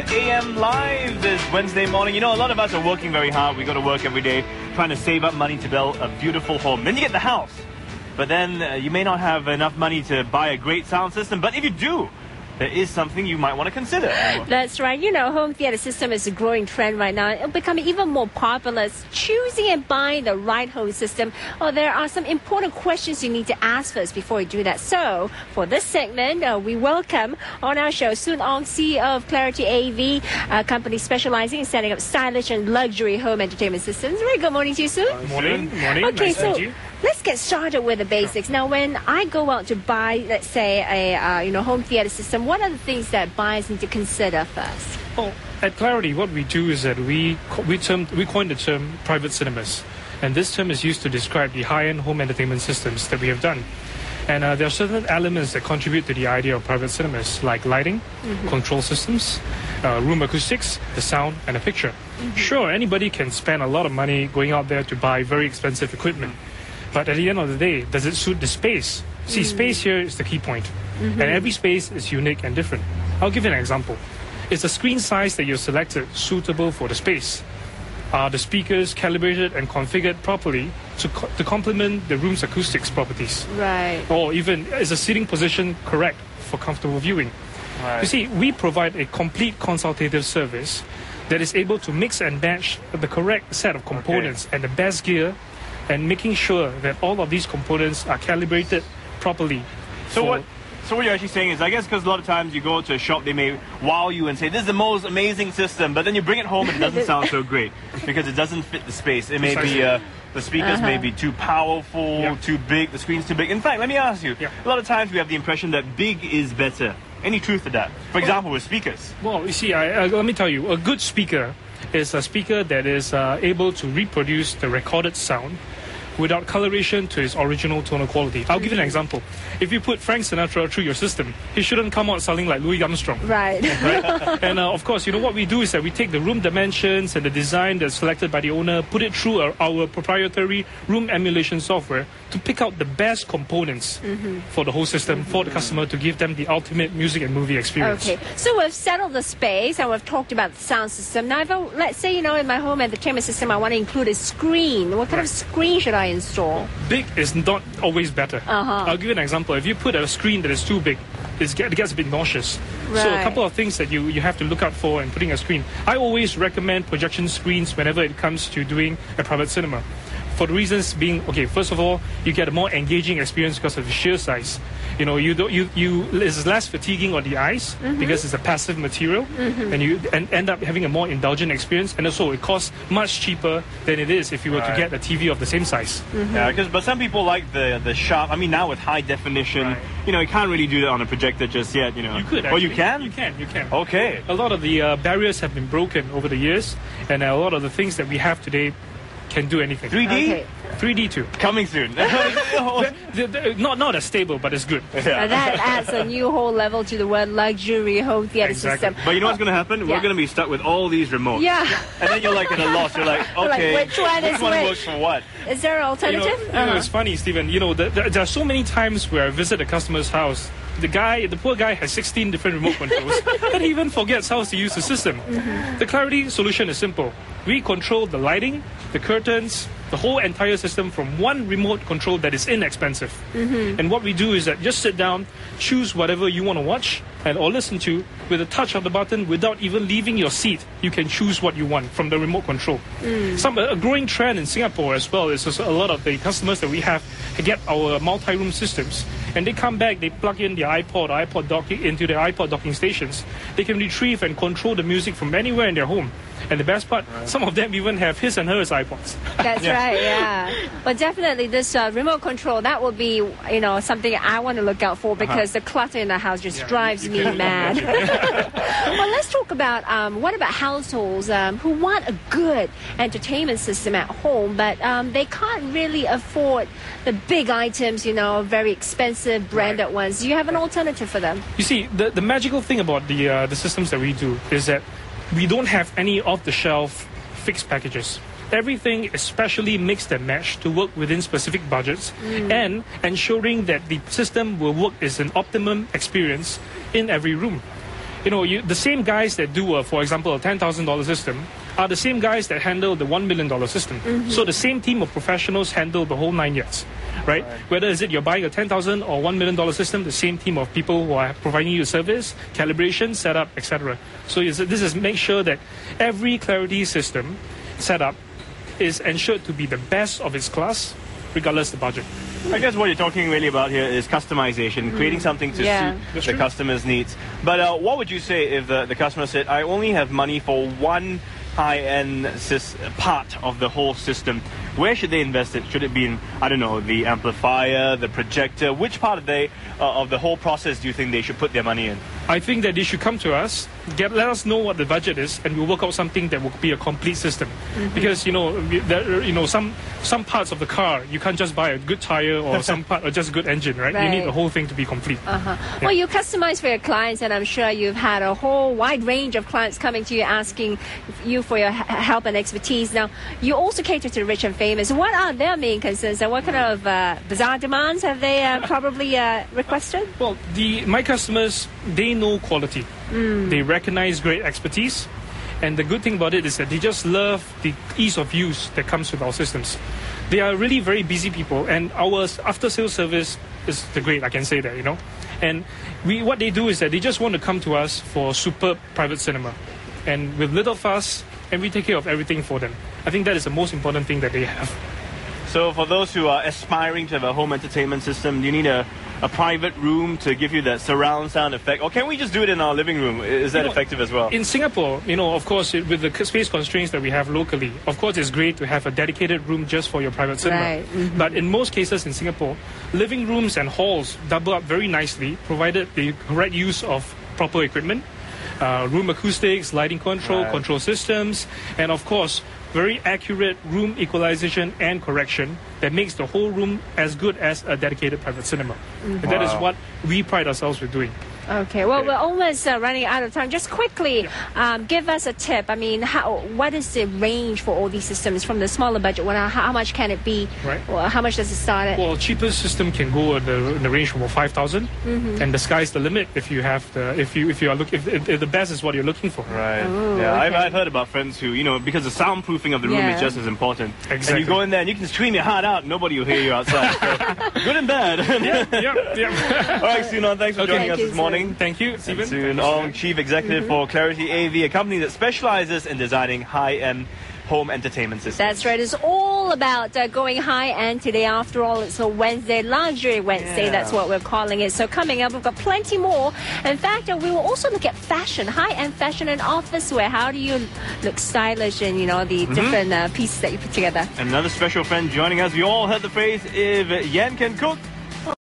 AM Live this Wednesday morning. You know, a lot of us are working very hard. We go to work every day trying to save up money to build a beautiful home. Then you get the house. But then you may not have enough money to buy a great sound system. But if you do, there is something you might want to consider. That's right. You know, home theater system is a growing trend right now. It'll become even more popular. Choosing and buying the right home system, there are some important questions you need to ask first before you do that. So, for this segment, we welcome on our show Soon Ong, CEO of Clarity AV, a company specializing in setting up stylish and luxury home entertainment systems. Very good morning to you, Soon. Good morning. Morning. Okay, nice so to meet you. Let's get started with the basics. Now, when I go out to buy, let's say, a home theater system, what are the things that buyers need to consider first? Well, at Clarity, what we do is that we coined the term private cinemas. And this term is used to describe the high-end home entertainment systems that we have done. And there are certain elements that contribute to the idea of private cinemas, like lighting, control systems, room acoustics, the sound, and the picture. Sure, anybody can spend a lot of money going out there to buy very expensive equipment. But at the end of the day, does it suit the space? See, space here is the key point. And every space is unique and different. I'll give you an example. Is the screen size that you selected suitable for the space? Are the speakers calibrated and configured properly to complement the room's acoustics properties? Right. Or even, is the seating position correct for comfortable viewing? Right. You see, we provide a complete consultative service that is able to mix and match the correct set of components and the best gear, and making sure that all of these components are calibrated properly. So what you're actually saying is, I guess because a lot of times you go to a shop, they may wow you and say, this is the most amazing system, but then you bring it home and it doesn't sound so great because it doesn't fit the space. It may be, the speakers may be too powerful, too big, the screen's too big. In fact, let me ask you, a lot of times we have the impression that big is better. Any truth to that? For example, with speakers. Well, you see, let me tell you, a good speaker is a speaker that is able to reproduce the recorded sound without coloration to its original tonal quality. I'll give you an example. If you put Frank Sinatra through your system, he shouldn't come out sounding like Louis Armstrong. Right. And of course, you know what we do is that we take the room dimensions and the design that's selected by the owner, put it through our proprietary room emulation software to pick out the best components for the whole system for the customer to give them the ultimate music and movie experience. Okay, so we've settled the space and we've talked about the sound system. Now, let's say, in my home entertainment system, I want to include a screen. What kind of screen should I install? Big is not always better. I'll give you an example. If you put a screen that is too big, it gets a bit nauseous. Right. So a couple of things that you have to look out for in putting a screen. I always recommend projection screens whenever it comes to doing a private cinema. For the reasons being, okay, first of all, you get a more engaging experience because of the sheer size. It's less fatiguing on the eyes because it's a passive material, and you end up having a more indulgent experience. And also, it costs much cheaper than it is if you were to get a TV of the same size. Yeah, but some people like the sharp. I mean, now with high definition, you can't really do that on a projector just yet. You could. Actually. Oh, you can. You can. Okay. A lot of the barriers have been broken over the years, and a lot of the things that we have today can do anything. 3D? Okay. 3D too. Coming soon. Not as stable, but it's good. That adds a new whole level to the word luxury home theater system. But you know what's going to happen? We're going to be stuck with all these remotes. Yeah. And then you're like at a loss. You're like, okay, which one works for what? Is there an alternative? It's funny, Stephen. There are so many times where I visit a customer's house. The poor guy has 16 different remote controls and he even forgets how to use the system. The Clarity solution is simple. We control the lighting, the curtains, the whole entire system from one remote control that is inexpensive. And what we do is that just sit down, choose whatever you want to watch or listen to with a touch of the button without even leaving your seat. You can choose what you want from the remote control. A growing trend in Singapore as well is a lot of the customers that we have get our multi-room systems. And they come back, they plug in their iPod docking into their iPod docking stations. They can retrieve and control the music from anywhere in their home. And the best part, some of them even have his and hers iPods. That's right, yeah. But definitely this remote control, that will be, something I want to look out for because the clutter in the house just drives me mad. Well, let's talk about, what about households who want a good entertainment system at home, but they can't really afford the big items, very expensive branded ones. Do you have an alternative for them? You see, the magical thing about the systems that we do is that we don't have any off-the-shelf fixed packages. Everything is specially mixed and matched to work within specific budgets and ensuring that the system will work as an optimum experience in every room. the same guys that do, for example, a $10,000 system are the same guys that handle the $1 million system. So the same team of professionals handle the whole 9 yards, right? Whether is it you're buying a $10,000 or $1 million system, the same team of people who are providing you service, calibration, setup, etc. So this is make sure that every Clarity system setup is ensured to be the best of its class, regardless of the budget. I guess what you're talking really about here is customization, creating something to suit the customer's needs. But what would you say if the customer said, I only have money for one high-end part of the whole system? Where should they invest it? Should it be in, I don't know, the amplifier, the projector? Which part of the whole process do you think they should put their money in? I think that they should come to us, let us know what the budget is, and we'll work out something that will be a complete system. Because some parts of the car you can't just buy a good tire or some part or just a good engine, right? You need the whole thing to be complete. Well, you customize for your clients, and I'm sure you've had a whole wide range of clients coming to you asking you for your help and expertise. Now, you also cater to the rich and famous. What are their main concerns, and what kind of bizarre demands have they probably requested? Well, my customers, they know quality. They recognize great expertise, and the good thing about it is that they just love the ease of use that comes with our systems. They are really very busy people, and our after-sales service is the great, I can say that, And what they do is that they just want to come to us for superb private cinema, and with little fuss, and we take care of everything for them. I think that is the most important thing that they have. So for those who are aspiring to have a home entertainment system, do you need a private room to give you that surround sound effect? Or can we just do it in our living room? Is that effective as well? In Singapore, of course, with the space constraints that we have locally, of course, it's great to have a dedicated room just for your private cinema. But in most cases in Singapore, living rooms and halls double up very nicely, provided the correct use of proper equipment, room acoustics, lighting control systems, and of course, very accurate room equalization and correction that makes the whole room as good as a dedicated private cinema. And that is what we pride ourselves with doing. Okay, well, we're almost running out of time. Just quickly, give us a tip. I mean, what is the range for all these systems from the smaller budget? How much can it be? Right. Well, how much does it start at? Well, cheapest system can go in the range from 5,000, and the sky's the limit if you have if the best is what you're looking for. Right. I've heard about friends who because the soundproofing of the room is just as important. Exactly. And you go in there and you can scream your heart out, nobody will hear you outside. So, good and bad. All right, Sunon, thanks for joining us this morning. Thank you, Stephen. Soon Ong, Chief Executive for Clarity AV, a company that specializes in designing high-end home entertainment systems. That's right. It's all about going high-end today. After all, it's a Wednesday, Luxury Wednesday. That's what we're calling it. So coming up, we've got plenty more. In fact, we will also look at fashion, high-end fashion and office wear. How do you look stylish in, the different pieces that you put together? Another special friend joining us. We all heard the phrase, if Yan can cook,